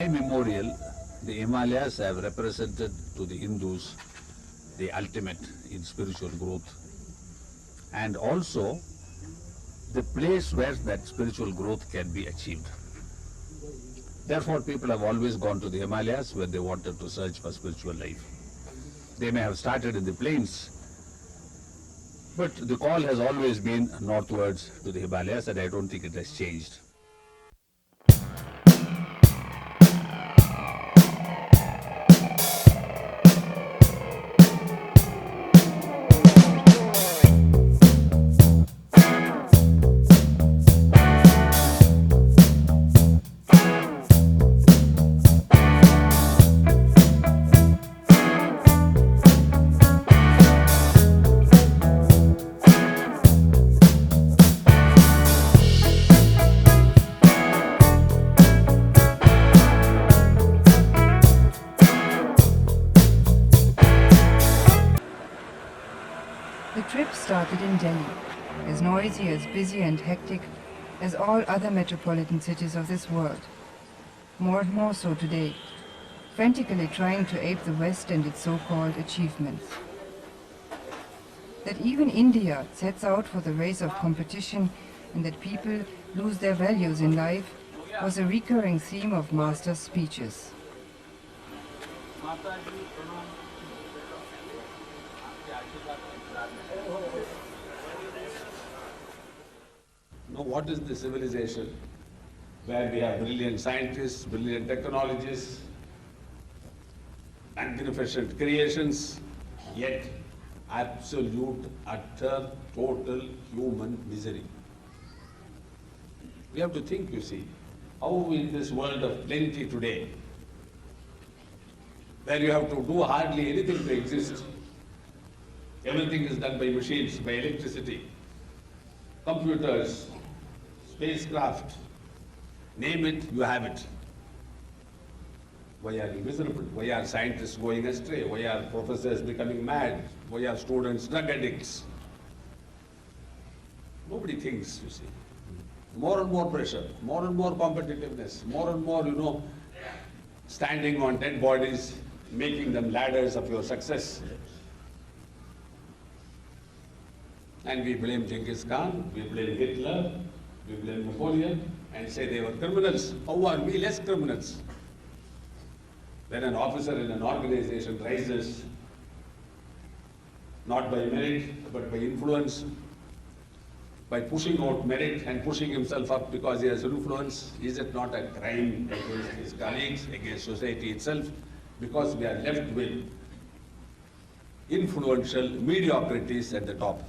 Immemorial, the Himalayas have represented to the Hindus the ultimate in spiritual growth, and also the place where that spiritual growth can be achieved. Therefore, people have always gone to the Himalayas when they wanted to search for spiritual life. They may have started in the plains, but the call has always been northwards to the Himalayas, and I don't think it has changed. The trip started in Delhi, as noisy, as busy and hectic as all other metropolitan cities of this world. More and more so today, frantically trying to ape the West and its so-called achievements. That even India sets out for the race of competition and that people lose their values in life was a recurring theme of Master's speeches. Now, what is the civilization where we have brilliant scientists, brilliant technologies, magnificent creations, yet absolute, utter, total human misery? We have to think, you see, how in this world of plenty today, where you have to do hardly anything to exist, everything is done by machines, by electricity, computers, spacecraft, name it, you have it. Why are you miserable? Why are scientists going astray? Why are professors becoming mad? Why are students drug addicts? Nobody thinks, you see. More and more pressure, more and more competitiveness, more and more, standing on dead bodies, making them ladders of your success. And we blame Genghis Khan, we blame Hitler, we blame Napoleon, and say they were criminals. How are we less criminals? When an officer in an organization rises, not by merit, but by influence, by pushing out merit and pushing himself up because he has influence, is it not a crime against his colleagues, against society itself? Because we are left with influential mediocrities at the top.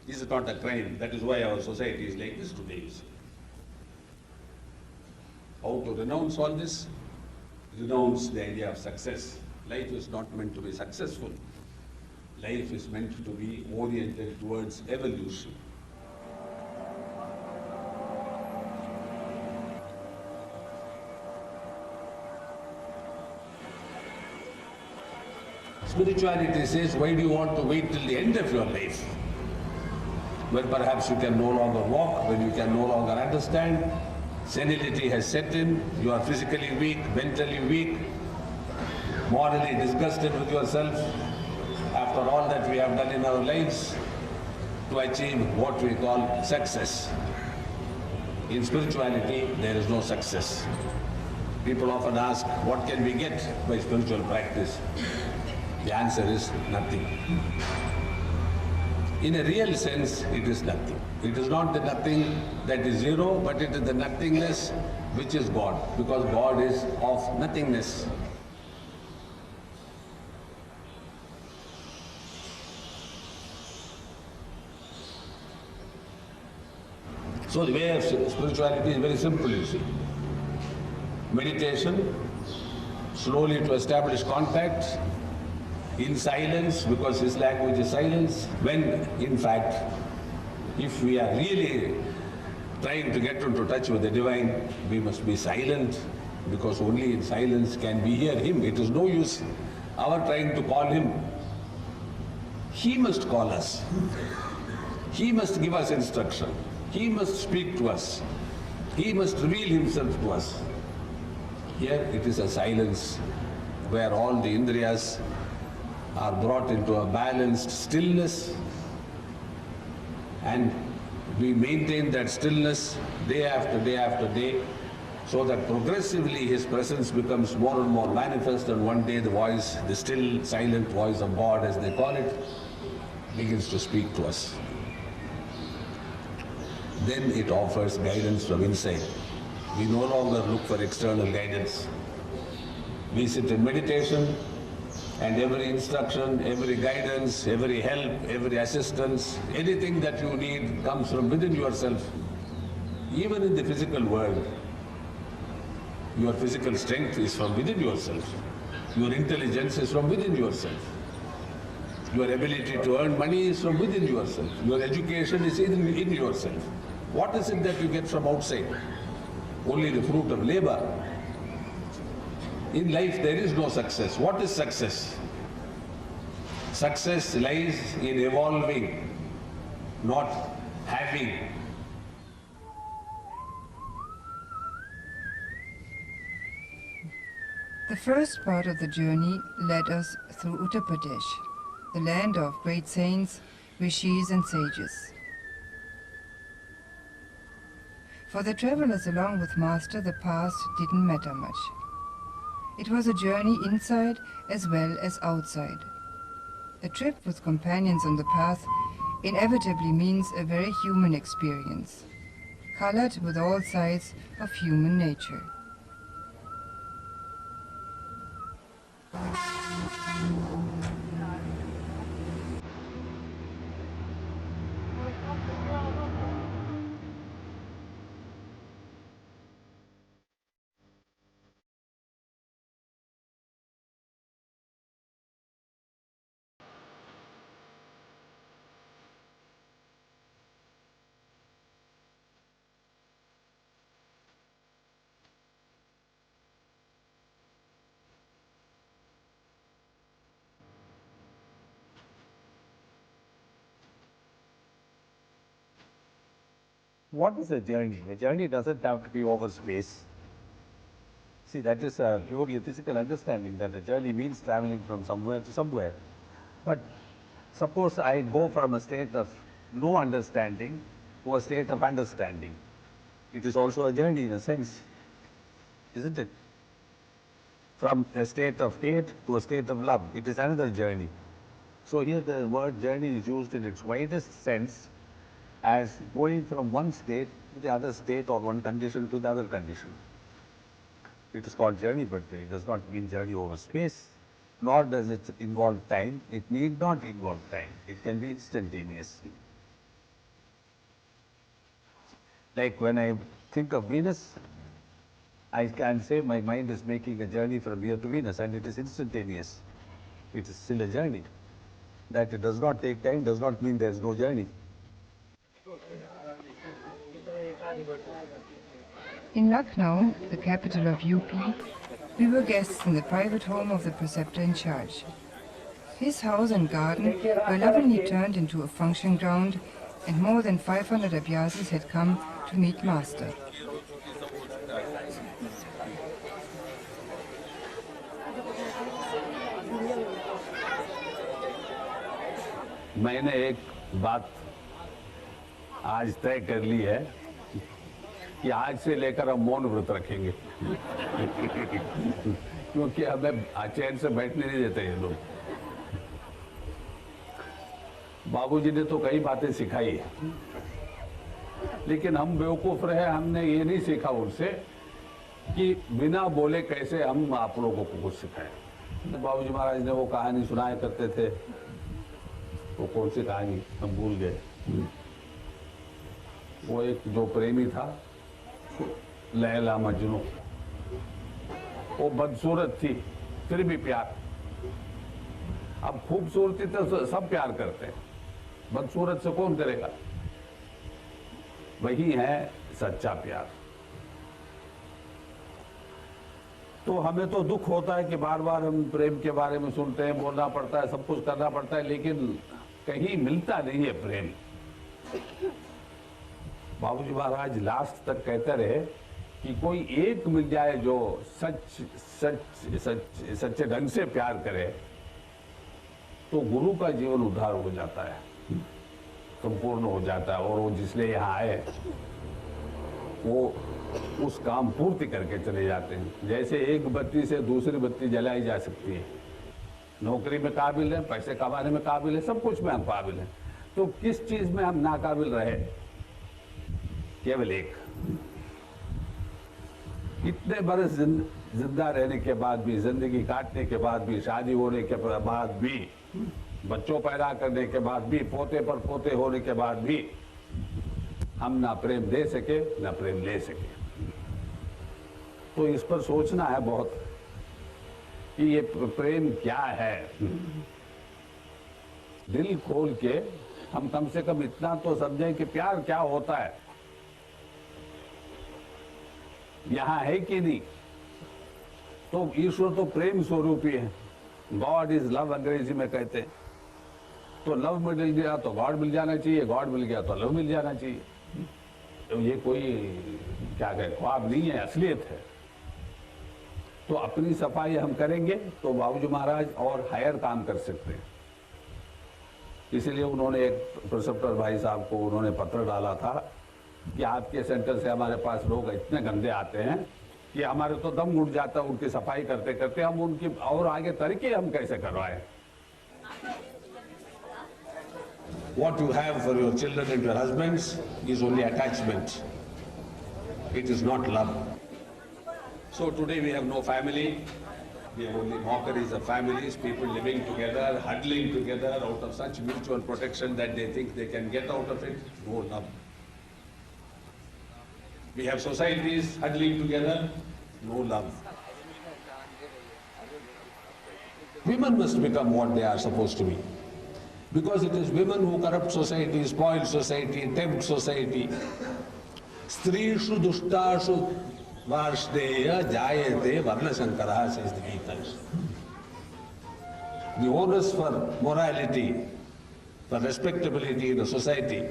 Is it not a crime? That is why our society is like this today, you see. How to renounce all this? Renounce the idea of success. Life is not meant to be successful. Life is meant to be oriented towards evolution. Spirituality says, why do you want to wait till the end of your life? When perhaps you can no longer walk, when you can no longer understand, senility has set in, you are physically weak, mentally weak, morally disgusted with yourself, after all that we have done in our lives, to achieve what we call success. In spirituality, there is no success. People often ask, what can we get by spiritual practice? The answer is nothing. In a real sense, it is nothing. It is not the nothing that is zero, but it is the nothingness which is God, because God is of nothingness. So the way of spirituality is very simple, you see. Meditation, slowly to establish contact, in silence, because his language is silence, when in fact, if we are really trying to get into touch with the divine, we must be silent, because only in silence can we hear him. It is no use our trying to call him. He must call us. He must give us instruction. He must speak to us. He must reveal himself to us. Here it is a silence where all the indriyas are brought into a balanced stillness, and we maintain that stillness day after day after day, so that progressively his presence becomes more and more manifest, and one day the voice, the still silent voice of God as they call it, begins to speak to us. Then it offers guidance from inside. We no longer look for external guidance. We sit in meditation, and every instruction, every guidance, every help, every assistance, anything that you need comes from within yourself. Even in the physical world, your physical strength is from within yourself. Your intelligence is from within yourself. Your ability to earn money is from within yourself. Your education is in yourself. What is it that you get from outside? Only the fruit of labor. In life there is no success. What is success? Success lies in evolving, not having. The first part of the journey led us through Uttar Pradesh, the land of great saints, rishis and sages. For the travelers along with Master, the past didn't matter much. It was a journey inside as well as outside. A trip with companions on the path inevitably means a very human experience, colored with all sides of human nature. What is a journey? A journey doesn't have to be over space. See, that is a purely physical understanding that a journey means traveling from somewhere to somewhere. But suppose I go from a state of no understanding to a state of understanding. It is also a journey in a sense, isn't it? From a state of hate to a state of love, it is another journey. So here the word journey is used in its widest sense as going from one state to the other state or one condition to the other condition. It is called journey, but it does not mean journey over space, nor does it involve time. It need not involve time. It can be instantaneous. Like when I think of Venus, I can say my mind is making a journey from here to Venus, and it is instantaneous. It is still a journey. That it does not take time does not mean there is no journey. In Lucknow, the capital of UP, we were guests in the private home of the preceptor in charge. His house and garden were lovingly turned into a function ground, and more than 500 abhyasis had come to meet Master. मैंने एक बात आज तय कर ली है कि आज से लेकर हम मौन व्रत रखेंगे क्योंकि हमें चैन से बैठने नहीं देते ये लोग। बाबूजी ने तो कई बातें सिखाई है, लेकिन हम बेवकूफ रहे, हमने ये नहीं सीखा उनसे कि बिना बोले कैसे हम आप लोगों को कुछ सिखाएं। बाबूजी महाराज ने वो कहानी सुनाया करते थे, वो कौन सी कहानी हम भूल गए। वो एक जो प्रेमी था लैला मजनू, वो बदसूरत थी फिर भी प्यार। अब खूबसूरती तो सब प्यार करते हैं, बदसूरत से कौन करेगा? वही है सच्चा प्यार। तो हमें तो दुख होता है कि बार बार हम प्रेम के बारे में सुनते हैं, बोलना पड़ता है, सब कुछ करना पड़ता है, लेकिन कहीं मिलता नहीं है प्रेम। बाबूजी महाराज लास्ट तक कहते रहे कि कोई एक मिल जाए जो सच्चे ढंग से प्यार करे, तो गुरु का जीवन उद्धार हो जाता है, संपूर्ण हो जाता है। और वो जिसलिए यहाँ आए वो उस काम पूर्ति करके चले जाते हैं। जैसे एक बत्ती से दूसरी बत्ती जलाई जा सकती है, नौकरी में काबिल है, पैसे कमाने में काबिल है, सब कुछ में हम काबिल हैं, तो किस चीज में हम नाकाबिल रहे? केवल एक। इतने बरस जिंदा रहने के बाद भी, जिंदगी काटने के बाद भी, शादी होने के बाद भी, बच्चों पैदा करने के बाद भी, पोते पर पोते होने के बाद भी हम ना प्रेम दे सके ना प्रेम ले सके। तो इस पर सोचना है बहुत कि ये प्रेम क्या है। दिल खोल के हम कम से कम इतना तो समझें कि प्यार क्या होता है, यहां है कि नहीं। तो ईश्वर तो प्रेम स्वरूप ही है, गॉड इज लव अंग्रेजी में कहते हैं। तो लव मिल गया तो गॉड मिल जाना चाहिए, गॉड मिल गया तो लव मिल जाना चाहिए। तो ये कोई क्या कहे ख्वाब नहीं है, असलियत है। तो अपनी सफाई हम करेंगे तो बाबूजी महाराज और हायर काम कर सकते हैं। इसीलिए उन्होंने एक प्रिसेप्टर भाई साहब को उन्होंने पत्र डाला था कि आपके सेंटर से हमारे पास लोग इतने गंदे आते हैं कि हमारे तो दम उड़ जाता है उनकी सफाई करते करते। हम उनकी और आगे तरीके हम कैसे करवाएं? What you have for your children and your husbands is only attachment. It is not love. So today we have no family. We have only mockeries of families, people living together, huddling together out of such mutual protection that they think they can get out of it. No love. We have societies huddling together. No love. Women must become what they are supposed to be. Because it is women who corrupt society, spoil society, tempt society. Strishu dushtashu varshneya jayate varnashankara, says the Gita. The onus for morality, for respectability in a society,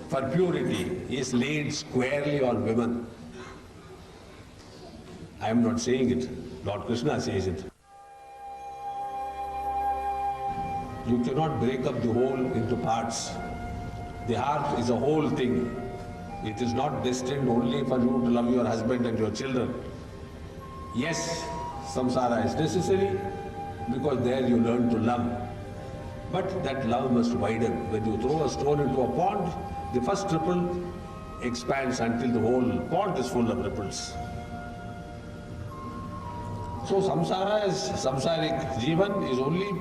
for purity is laid squarely on women. I am not saying it, Lord Krishna says it. You cannot break up the whole into parts. The heart is a whole thing. It is not destined only for you to love your husband and your children. Yes, samsara is necessary because there you learn to love. But that love must widen. When you throw a stone into a pond, the first ripple expands until the whole pond is full of ripples. So samsara is, samsaric jivan is only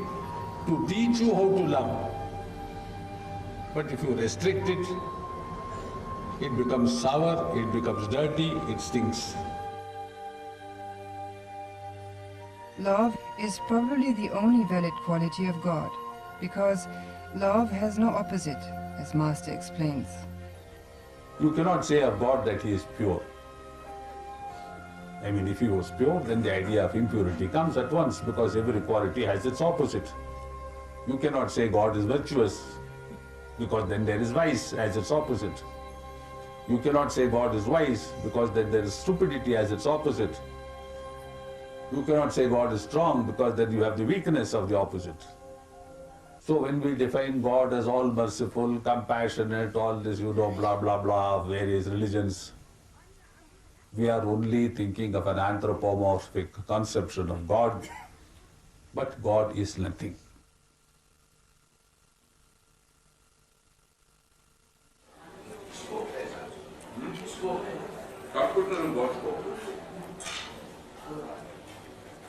to teach you how to love. But if you restrict it, it becomes sour, it becomes dirty, it stinks. Love is probably the only valid quality of God, because love has no opposite, as Master explains. You cannot say of God that he is pure. I mean, if he was pure, then the idea of impurity comes at once, because every quality has its opposite. You cannot say God is virtuous, because then there is vice as its opposite. You cannot say God is wise, because then there is stupidity as its opposite. You cannot say God is strong, because then you have the weakness of the opposite. So when we define God as all merciful, compassionate, all this, blah, blah, blah, of various religions, we are only thinking of an anthropomorphic conception of God, but God is nothing.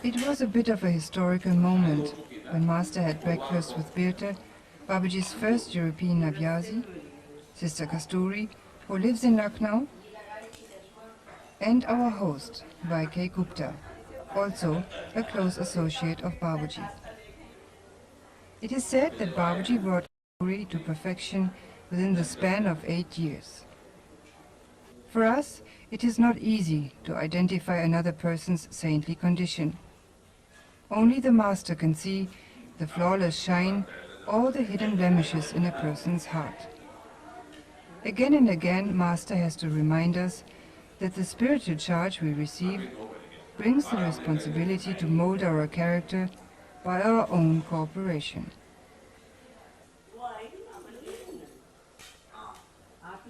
It was a bit of a historical moment when Master had breakfast with Birte, Babaji's first European Navyasi, Sister Kasturi, who lives in Lucknow, and our host, K. Gupta, also a close associate of Babaji. It is said that Babaji brought Kasturi to perfection within the span of 8 years. For us, it is not easy to identify another person's saintly condition. Only the Master can see the flawless shine, all the hidden blemishes in a person's heart. Again and again, Master has to remind us that the spiritual charge we receive brings the responsibility to mold our character by our own cooperation.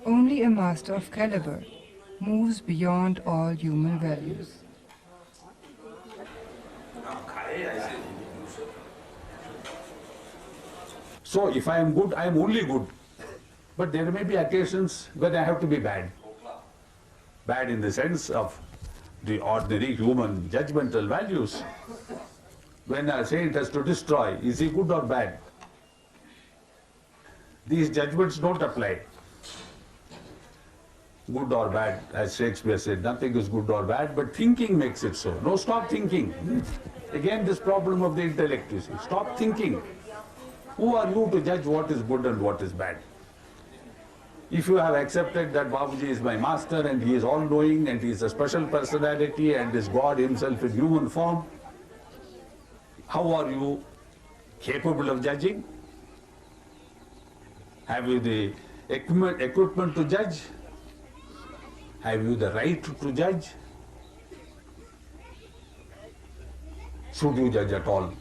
Only a master of caliber moves beyond all human values. So if I am good, I am only good. But there may be occasions when I have to be bad. Bad in the sense of the ordinary human judgmental values. When a saint has to destroy, is he good or bad? These judgments don't apply. Good or bad, as Shakespeare said, nothing is good or bad, but thinking makes it so. No, stop thinking. Again, this problem of the intellect, you see. Stop thinking. Who are you to judge what is good and what is bad? If you have accepted that Babaji is my master and he is all-knowing and he is a special personality and is God himself in human form, how are you capable of judging? Have you the equipment to judge? Have you the right to judge? Should you judge at all?